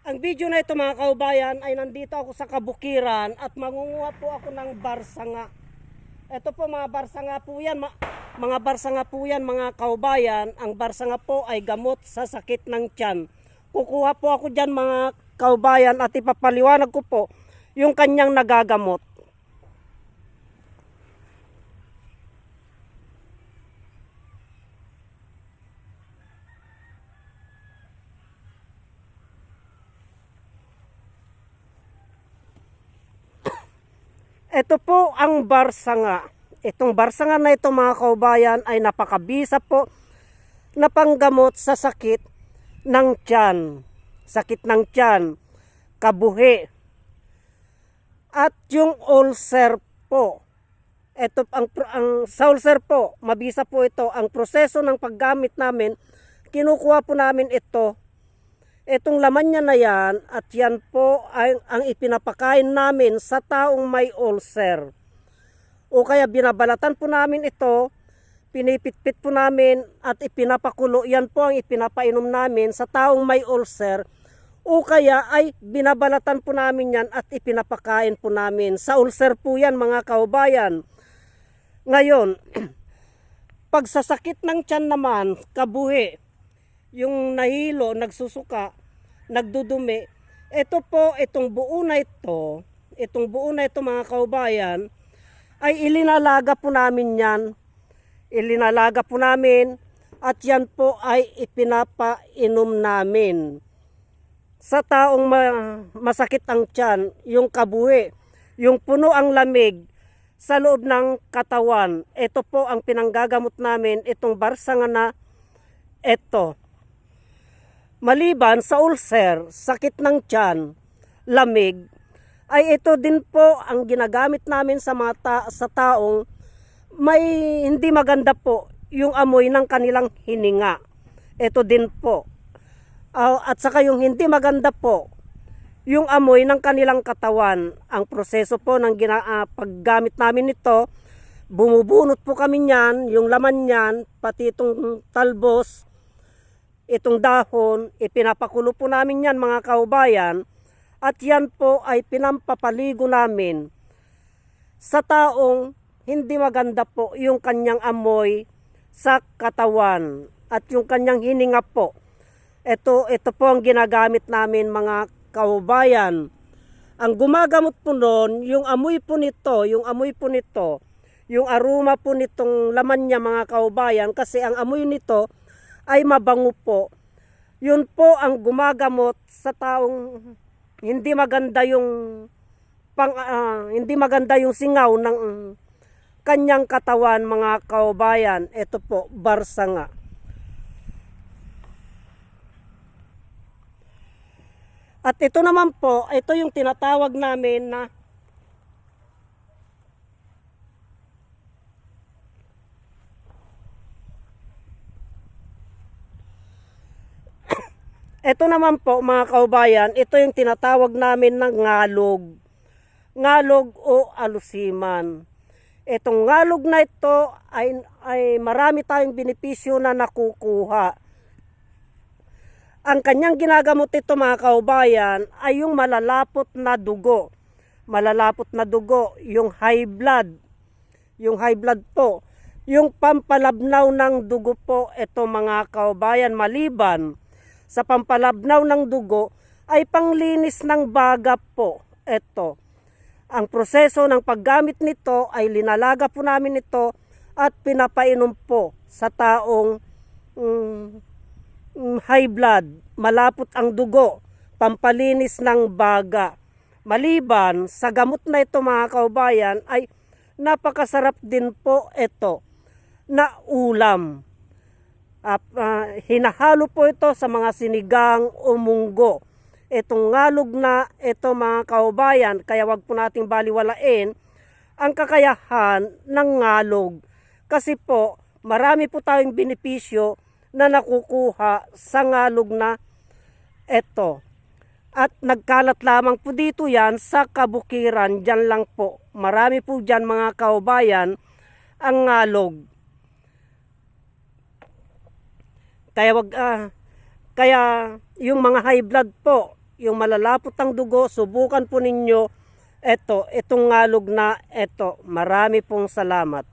Ang video na ito mga kaubayan ay nandito ako sa Kabukiran at mangunguha po ako ng barsanga. Ito po mga barsanga po yan, mga barsanga po yan mga kaubayan. Ang barsanga po ay gamot sa sakit ng tiyan. Kukuha po ako dyan mga kaubayan at ipapaliwanag ko po yung kanyang nagagamot. Ito po ang barsanga. Itong barsanga na ito mga kaubayan ay napakabisa po na panggamot sa sakit ng tiyan. Sakit ng tiyan, kabuhi, at yung ulcer po. Ito ang sa ulcer po, mabisa po ito. Ang proseso ng paggamit namin, kinukuha po namin ito. Itong laman niya na yan at yan po ay ang ipinapakain namin sa taong may ulcer. O kaya binabalatan po namin ito, pinipitpit po namin at ipinapakulo. Yan po ang ipinapainom namin sa taong may ulcer. O kaya ay binabalatan po namin yan at ipinapakain po namin. Sa ulcer po yan mga kaubayan. Ngayon, pagsasakit ng tiyan naman, kabuhi, yung nahilo, nagsusuka, nagdudumi, ito po, itong buo na ito mga kaubayan, ay ilinalaga po namin yan. Ilinalaga po namin at yan po ay ipinapainom namin. Sa taong masakit ang tiyan, yung kabuhi, yung puno ang lamig sa loob ng katawan, ito po ang pinanggagamot namin, itong barsanga na ito. Maliban sa ulcer, sakit ng tiyan, lamig, ay ito din po ang ginagamit namin sa sa taong may hindi maganda po yung amoy ng kanilang hininga. Ito din po. At saka yung hindi maganda po yung amoy ng kanilang katawan. Ang proseso po ng paggamit namin nito, bumubunot po kami niyan, yung laman niyan, pati itong talbos, itong dahon, ipinapakulo po namin yan mga kaubayan at yan po ay pinampapaligo namin sa taong hindi maganda po yung kanyang amoy sa katawan at yung kanyang hininga po. Ito po ang ginagamit namin mga kaubayan. Ang gumagamot po noon, yung amoy po nito, yung aroma po nitong laman niya mga kaubayan kasi ang amoy nito ay mabango po. Yun po ang gumagamot sa taong hindi maganda yung singaw ng kanyang katawan mga kaubayan. Ito po, barsanga. At ito naman po, ito yung tinatawag namin na ito naman po mga kaubayan, ito yung tinatawag namin ng ngalog. Ngalog o alusiman. Itong ngalog na ito ay marami tayong benepisyo na nakukuha. Ang kanyang ginagamot ito mga kaubayan ay yung malalapot na dugo. Malalapot na dugo, yung high blood. Yung high blood po. Yung pampalabnaw ng dugo po, ito mga kaubayan, maliban sa pampalabnaw ng dugo ay panglinis ng baga po. Ito. Ang proseso ng paggamit nito ay linalaga po namin ito at pinapainom po sa taong high blood, malapot ang dugo, pampalinis ng baga. Maliban sa gamot na ito mga kaubayan ay napakasarap din po ito na ulam. Hinahalo po ito sa mga sinigang o munggo. Itong ngalog na ito mga kaubayan, kaya wag po nating baliwalain ang kakayahan ng ngalog. Kasi po, marami po tayong benepisyo na nakukuha sa ngalog na ito. At nagkalat lamang po dito yan sa Kabukiran, dyan lang po. Marami po dyan mga kaubayan ang ngalog. Kaya yung mga high blood po, yung malalapot ang dugo, subukan po ninyo. Itong ngalog na ito. Marami pong salamat.